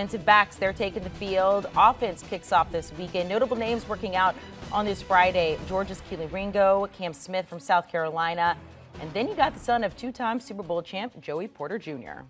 defensive backs, they're taking the field. Offense kicks off this weekend. Notable names working out on this Friday: Georgia's Keely Ringo, Cam Smith from South Carolina, and then you got the son of two-time Super Bowl champ Joey Porter Jr.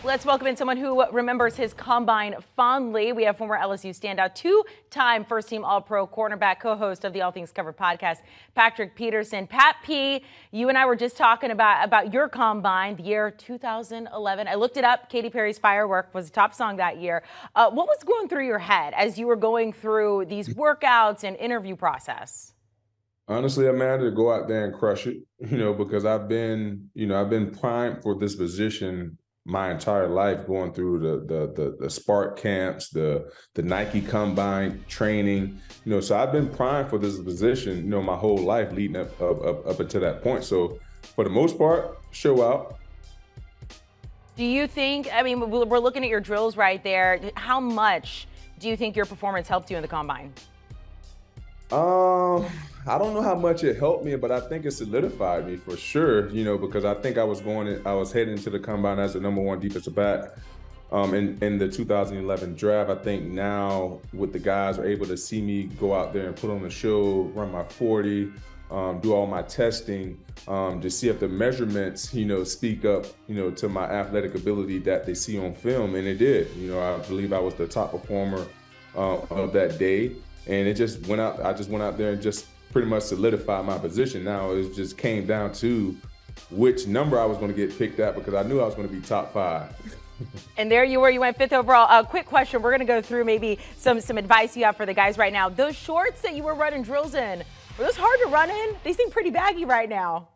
Let's welcome in someone who remembers his combine fondly. We have former LSU standout, two-time first-team All-Pro cornerback, co-host of the All Things Covered podcast, Patrick Peterson. Pat P, you and I were just talking about your combine, the year 2011. I looked it up. Katy Perry's Firework was the top song that year. What was going through your head as you were going through these workouts and interview process? Honestly, I'm mad to go out there and crush it, because I've been primed for this position my entire life, going through the Spark camps, the Nike Combine training, so I've been primed for this position, my whole life leading up until that point. So for the most part, show out. Do you think, we're looking at your drills right there. How much do you think your performance helped you in the Combine? I don't know how much it helped me, but I think it solidified me for sure, because I think I was heading into the Combine as the #1 defensive back in the 2011 draft. I think now with the guys are able to see me go out there and put on a show, run my 40, do all my testing, to see if the measurements, speak up, to my athletic ability that they see on film. And it did. I believe I was the top performer of that day. And it just went out. I just went out there and just pretty much solidified my position. Now it just came down to which number I was going to get picked at, because I knew I was going to be top 5. And there you were. You went 5th overall. Quick question. We're going to go through maybe some advice you have for the guys right now. Those shorts that you were running drills in, were those hard to run in? They seem pretty baggy right now.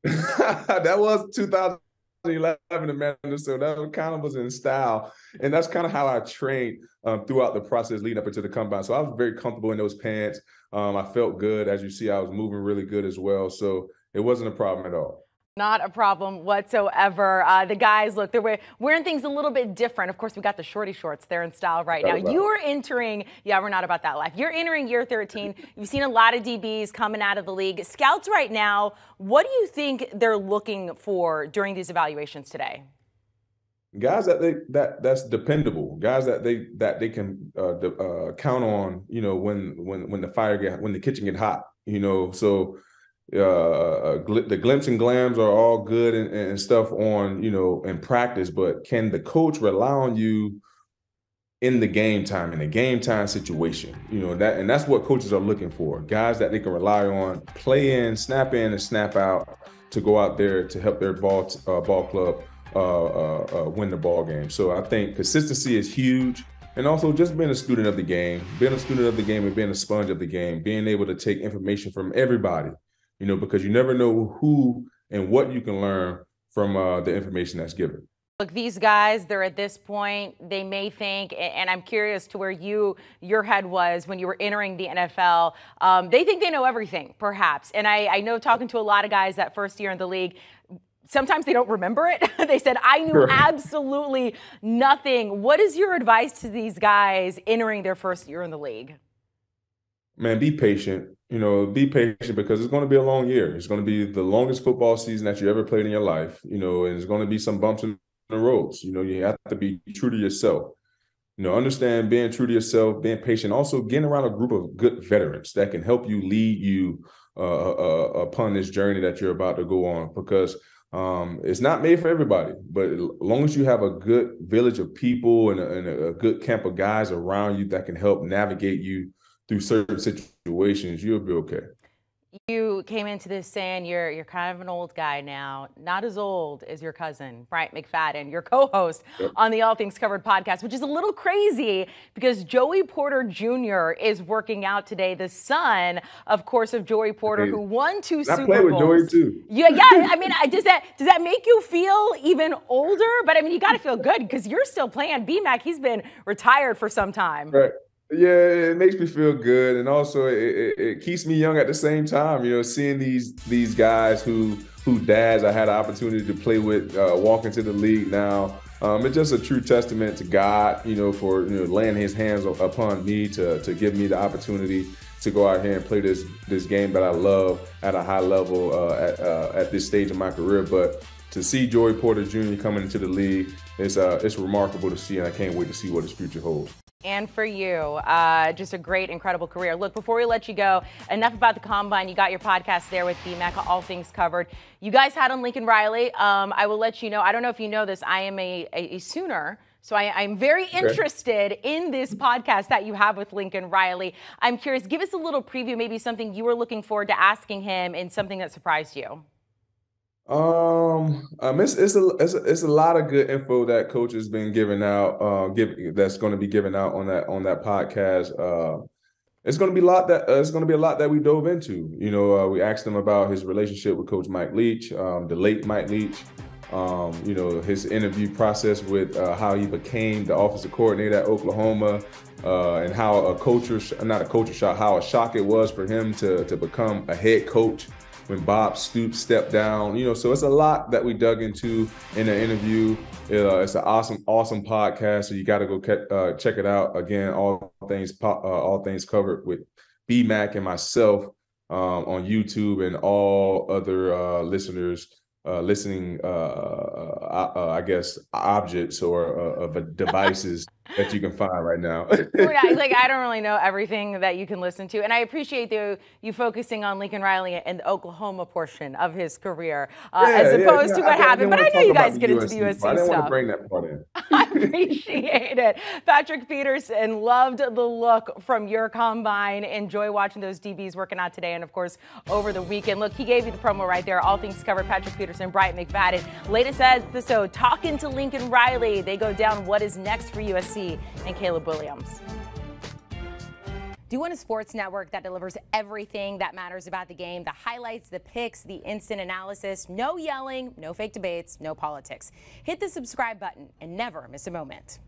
That was 2011, Amanda, so that kind of was in style. And that's kind of how I trained throughout the process leading up into the Combine. So I was very comfortable in those pants. I felt good. As you see, I was moving really good as well. So it wasn't a problem at all. Not a problem whatsoever. The guys, look, they're wearing things a little bit different. Of course, we got the shorty shorts. They're in style right now. You're entering, we're not about that life. You're entering year 13. You've seen a lot of DBs coming out of the league. Scouts right now, what do you think they're looking for during these evaluations today? Guys that's dependable. Guys that they can count on. When the kitchen get hot. So. The glimpse and glams are all good and stuff on, in practice, but can the coach rely on you in the game time situation? That's what coaches are looking for. Guys that they can rely on, play in, and snap out to go out there to help their ball club win the ball game. So I think consistency is huge. And also just being a student of the game, and being a sponge of the game, being able to take information from everybody. Because you never know who and what you can learn from the information that's given. Look, these guys, they're at this point, they may think, and I'm curious to where your head was when you were entering the NFL, they think they know everything, perhaps. And I know, talking to a lot of guys that first year in the league, sometimes they don't remember it. They said, I knew absolutely nothing. What is your advice to these guys entering their first year in the league? Man, be patient. Be patient, because it's going to be a long year. It's going to be the longest football season that you ever played in your life, and there's going to be some bumps in the roads. You have to be true to yourself. Understand being true to yourself, being patient, also getting around a group of good veterans that can help you lead you upon this journey that you're about to go on, because it's not made for everybody. But as long as you have a good village of people and a good camp of guys around you that can help navigate you through certain situations, you'll be okay. You came into this saying you're kind of an old guy now, not as old as your cousin, Bryant McFadden, your co-host on the All Things Covered podcast, which is a little crazy because Joey Porter Jr. is working out today, the son, of course, of Joey Porter, who won 2 Super Bowls. I play with Joey too. Yeah. Does that make you feel even older? But you got to feel good because you're still playing. B-Mac, he's been retired for some time. Right. Yeah, it makes me feel good, and also it keeps me young at the same time. Seeing these guys who dads I had an opportunity to play with walk into the league now. It's just a true testament to God, for laying His hands upon me to give me the opportunity to go out here and play this game that I love at a high level at this stage of my career. But to see Joey Porter Jr. coming into the league, it's remarkable to see, and I can't wait to see what his future holds. And for you, just a great, incredible career. Look, before we let you go, enough about the Combine. You got your podcast there with BMAC, All Things Covered. You guys had on Lincoln Riley. I will let you know, I don't know if you know this, I am a Sooner. So I'm very interested in this podcast that you have with Lincoln Riley. I'm curious, give us a little preview, maybe something you were looking forward to asking him and something that surprised you. It's a lot of good info that Coach has been giving out. That's going to be given out on that podcast. It's going to be a lot that we dove into. You know, we asked him about his relationship with Coach Mike Leach, the late Mike Leach. You know, his interview process with how he became the offensive coordinator at Oklahoma, and how how a shock it was for him to become a head coach when Bob Stoops stepped down. You know, so it's a lot that we dug into in the interview. It's an awesome podcast, so you got to go check it out. Again, all things covered with BMAC and myself on YouTube, and all other listening I guess objects or devices that you can find right now. I don't really know everything that you can listen to, and I appreciate you focusing on Lincoln Riley and the Oklahoma portion of his career as opposed to what happened. But I know you guys get into the USC stuff. I didn't want to bring that part in. I appreciate it. Patrick Peterson, loved the look from your Combine. Enjoy watching those DBs working out today and, of course, over the weekend. Look, he gave you the promo right there. All Things Covered. Patrick Peterson, Bryant McFadden. Latest episode, talking to Lincoln Riley. They go down what is next for USC and Caleb Williams. Do you want a sports network that delivers everything that matters about the game? The highlights, the picks, the instant analysis, no yelling, no fake debates, no politics. Hit the subscribe button and never miss a moment.